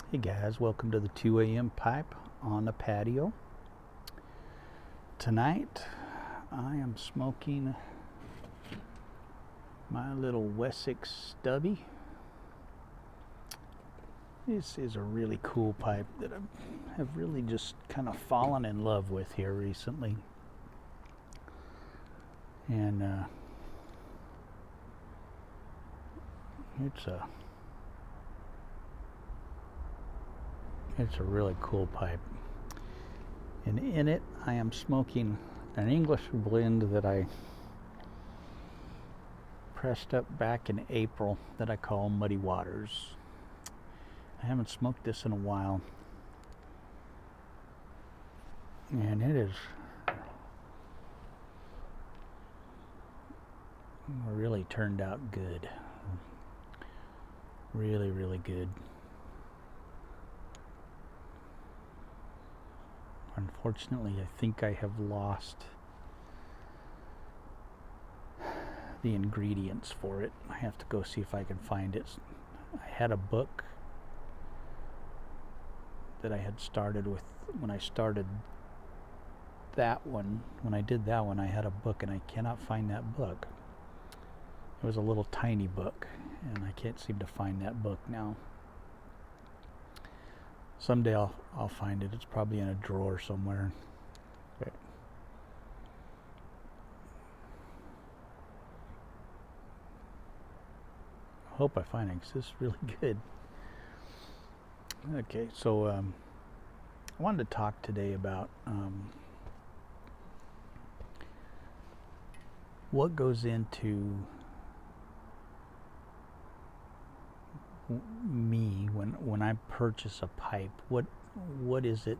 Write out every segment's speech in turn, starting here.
Hey guys, welcome to the 2 a.m. pipe on the patio. Tonight I am smoking my little Wessex stubby. This is a really cool pipe that I have really just kind of fallen in love with here recently. And it's a really cool pipe. And in it I am smoking an English blend that I pressed up back in April that I call Muddy Waters. I haven't smoked this in a while, and it is really turned out good. Really, really good. Unfortunately, I think I have lost the ingredients for it. I have to go see if I can find it. I had a book that I had started with when I started that one. When I did that one, I had a book, and I cannot find that book. It was a little tiny book, and I can't seem to find that book now. Someday I'll find it. It's probably in a drawer somewhere. Okay. I hope I find it, 'cause this is really good. Okay, so I wanted to talk today about what goes into me when I purchase a pipe. What is it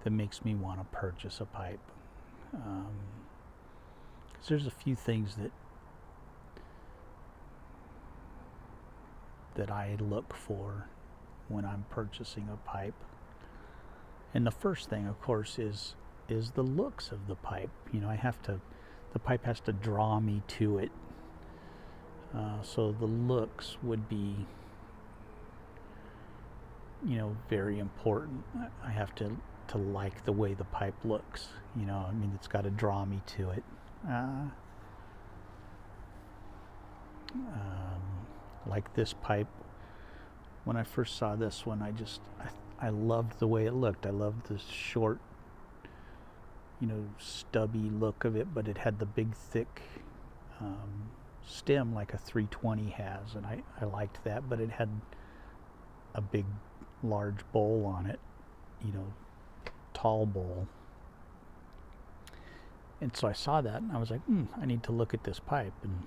that makes me want to purchase a pipe? 'Cause there's a few things that I look for when I'm purchasing a pipe. And the first thing, of course, is the looks of the pipe. The pipe has to draw me to it. So the looks would be, very important. I have to like the way the pipe looks. It's got to draw me to it. Like this pipe, when I first saw this one, I loved the way it looked. I loved the short, stubby look of it, but it had the big, thick stem like a 320 has, and I liked that, but it had a big, large bowl on it, tall bowl. And so I saw that, and I was like, I need to look at this pipe. And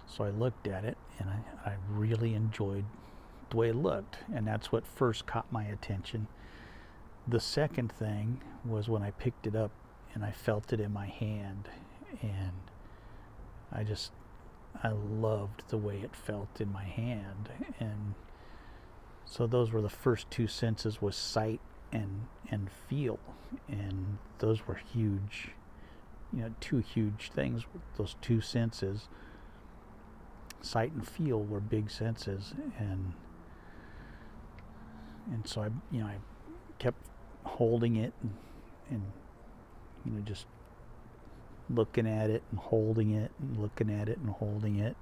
so I looked at it, and I really enjoyed the way it looked, and that's what first caught my attention. The second thing was when I picked it up and I felt it in my hand, and I loved the way it felt in my hand. And so those were the first two senses, was sight and feel, and those were huge, two huge things. Those two senses, sight and feel, were big senses, and so I kept holding it and just looking at it and holding it and looking at it and holding it,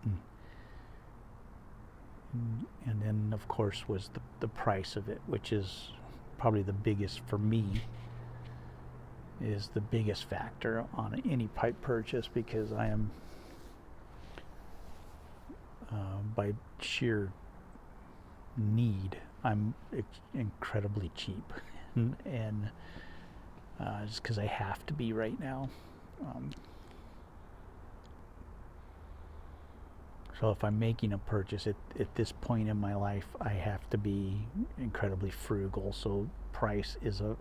and then of course was the price of it, which is probably the biggest for me, is the biggest factor on any pipe purchase, because I am by sheer need, I'm incredibly cheap, and just because I have to be right now. So if I'm making a purchase at this point in my life, I have to be incredibly frugal. So price is a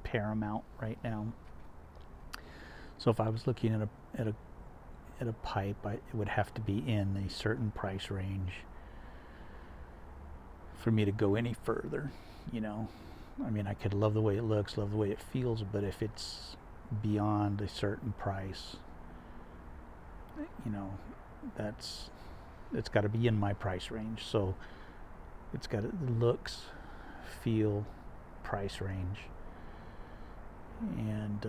paramount right now. So if I was looking at a pipe, it would have to be in a certain price range for me to go any further. I could love the way it looks, love the way it feels, but if it's beyond a certain price, that's it's got to be in my price range. So it's got looks, feel, price range, and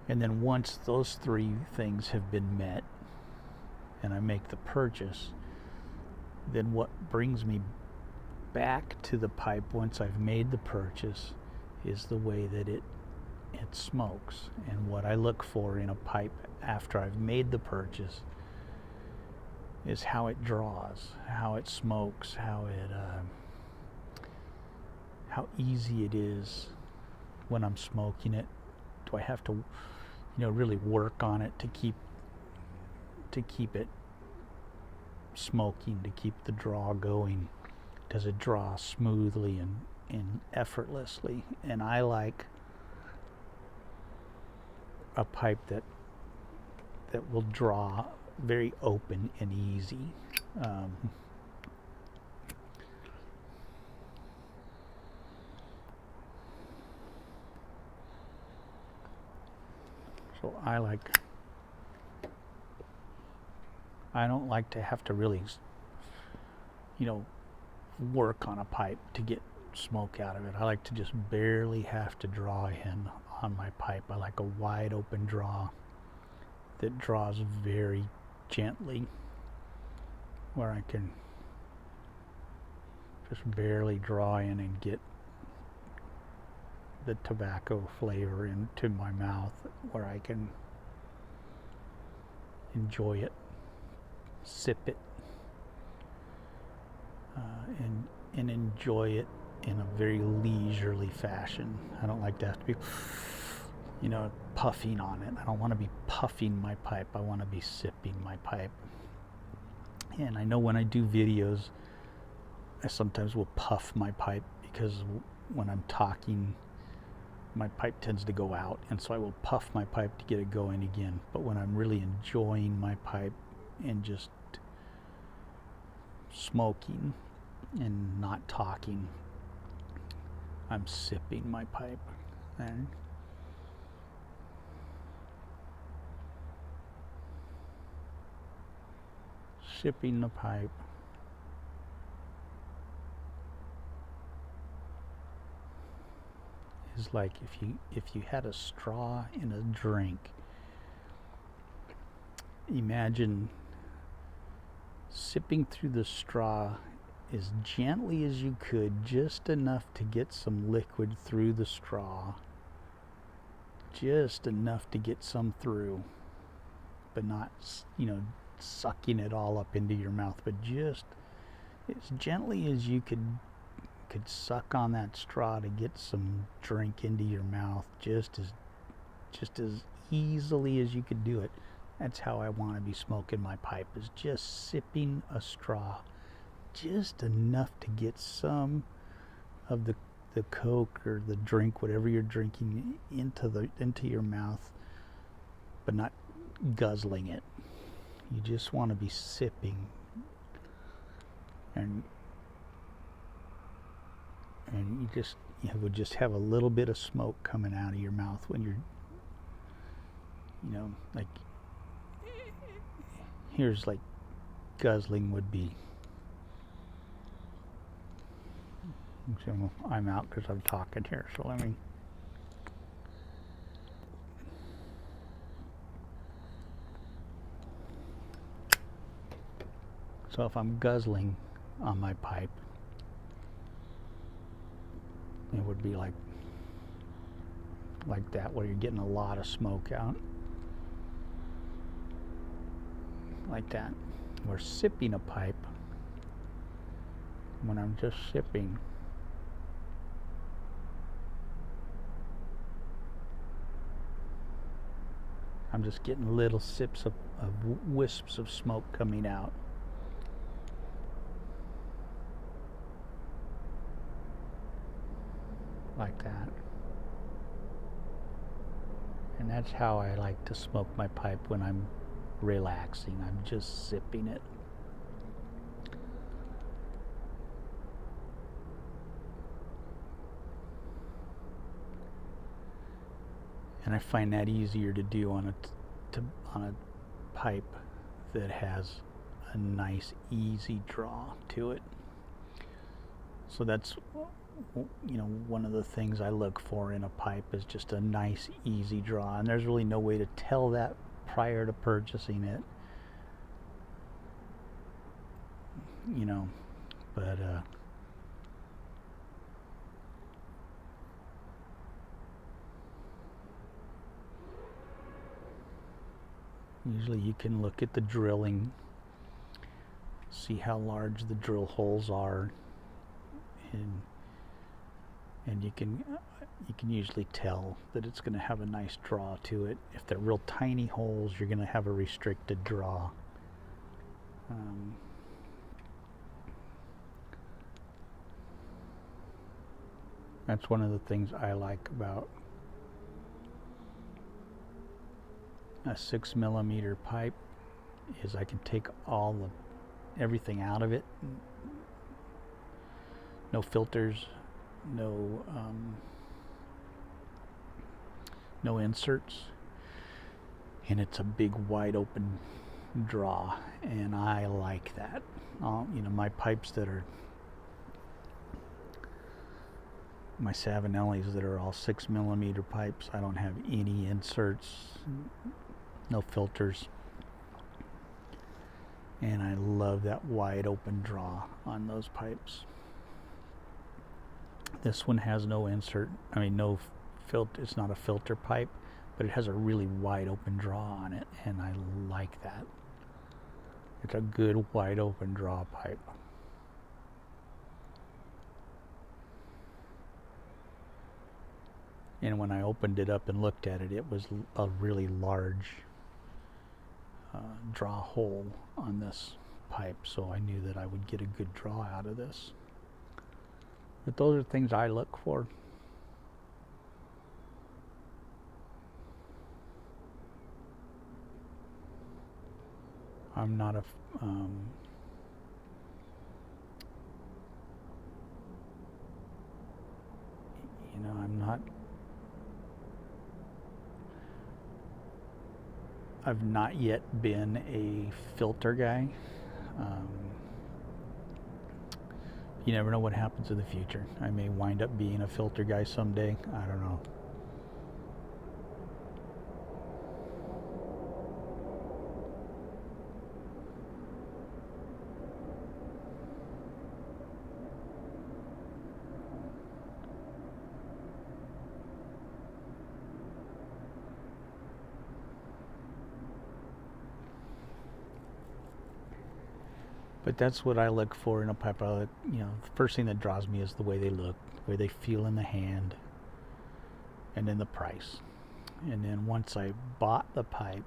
then once those three things have been met and I make the purchase, then what brings me back to the pipe once I've made the purchase is the way that it smokes. And what I look for in a pipe after I've made the purchase is how it draws, how it smokes, how easy it is when I'm smoking it. Do I have to, really work on it to keep it smoking, to keep the draw going? Does it draw smoothly and effortlessly? And I like a pipe that will draw very open and easy. So I don't like to have to really, work on a pipe to get smoke out of it. I like to just barely have to draw in on my pipe. I like a wide open draw that draws very gently, where I can just barely draw in and get the tobacco flavor into my mouth, where I can enjoy it, sip it, and enjoy it in a very leisurely fashion. I don't like to have to be, puffing on it. I don't want to be puffing my pipe. I want to be sipping my pipe. And I know when I do videos, I sometimes will puff my pipe because when I'm talking, my pipe tends to go out, and so I will puff my pipe to get it going again. But when I'm really enjoying my pipe and just smoking and not talking, I'm sipping my pipe. And sipping the pipe is like if you had a straw in a drink. Imagine sipping through the straw as gently as you could, just enough to get some liquid through the straw, just enough to get some through, but not, sucking it all up into your mouth, but just as gently as you could suck on that straw to get some drink into your mouth, just as easily as you could do it. That's how I want to be smoking my pipe, is just sipping a straw, just enough to get some of the Coke or the drink, whatever you're drinking, into your mouth, but not guzzling it. You just want to be sipping, and you would just have a little bit of smoke coming out of your mouth when you're, like, here's like guzzling would be. So I'm out because I'm talking here, so let me. So if I'm guzzling on my pipe, it would be like that, where you're getting a lot of smoke out. Like that. We're sipping a pipe. When I'm just sipping, I'm just getting little sips of wisps of smoke coming out. Like that. And that's how I like to smoke my pipe when I'm relaxing. I'm just sipping it. And I find that easier to do on a pipe that has a nice easy draw to it. So that's, one of the things I look for in a pipe is just a nice easy draw, and there's really no way to tell that prior to purchasing it, but usually you can look at the drilling, see how large the drill holes are, and you can usually tell that it's going to have a nice draw to it. If they're real tiny holes, you're going to have a restricted draw. That's one of the things I like about a 6mm pipe, is I can take everything out of it. No filters, no inserts, and it's a big wide open draw, and I like that. My pipes that are my Savinellis that are all 6mm pipes, I don't have any inserts, no filters, and I love that wide open draw on those pipes. This one has no insert, no filter. It's not a filter pipe, but it has a really wide open draw on it, and I like that. It's a good wide open draw pipe. And when I opened it up and looked at it, it was a really large draw hole on this pipe, so I knew that I would get a good draw out of this. But those are things I look for. I'm not I've not yet been a filter guy. You never know what happens in the future. I may wind up being a filter guy someday. I don't know. But that's what I look for in a pipe. The first thing that draws me is the way they look, the way they feel in the hand, and then the price. And then once I bought the pipe,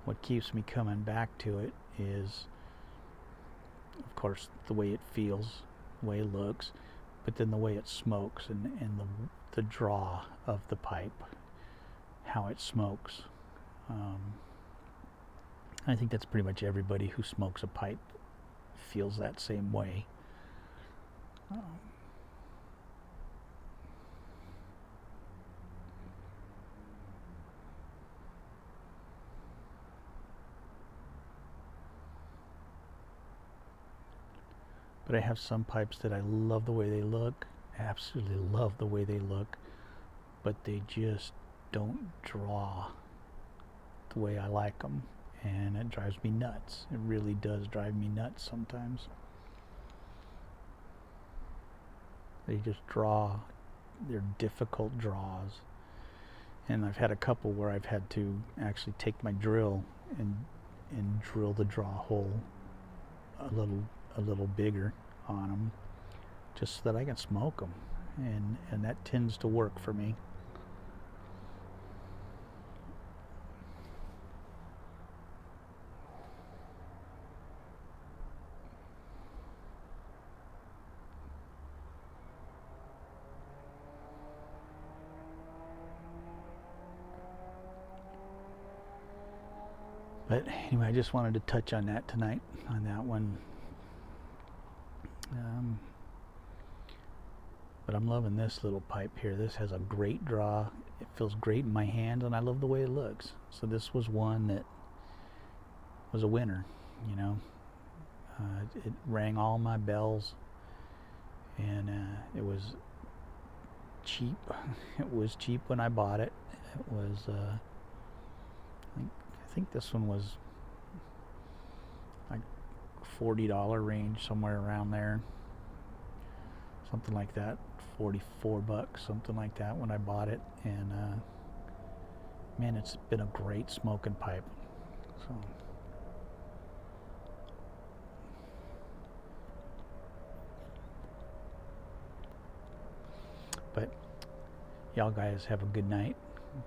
what keeps me coming back to it is, of course, the way it feels, the way it looks, but then the way it smokes, and the draw of the pipe, how it smokes. I think that's pretty much everybody who smokes a pipe feels that same way. But I have some pipes that I love the way they look, absolutely love the way they look, but they just don't draw the way I like them. And it drives me nuts. It really does drive me nuts sometimes. They just draw. They're difficult draws. And I've had a couple where I've had to actually take my drill and drill the draw hole a little bigger on them, just so that I can smoke them. And that tends to work for me. But anyway, I just wanted to touch on that tonight, on that one. But I'm loving this little pipe here. This has a great draw. It feels great in my hand, and I love the way it looks. So this was one that was a winner, you know. It rang all my bells, and it was cheap. It was cheap when I bought it. It was, I think this one was like $40 range, somewhere around there, something like that, $44, something like that when I bought it. And man, it's been a great smoking pipe. So. But y'all guys have a good night.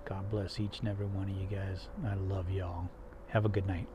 God bless each and every one of you guys. I love y'all. Have a good night.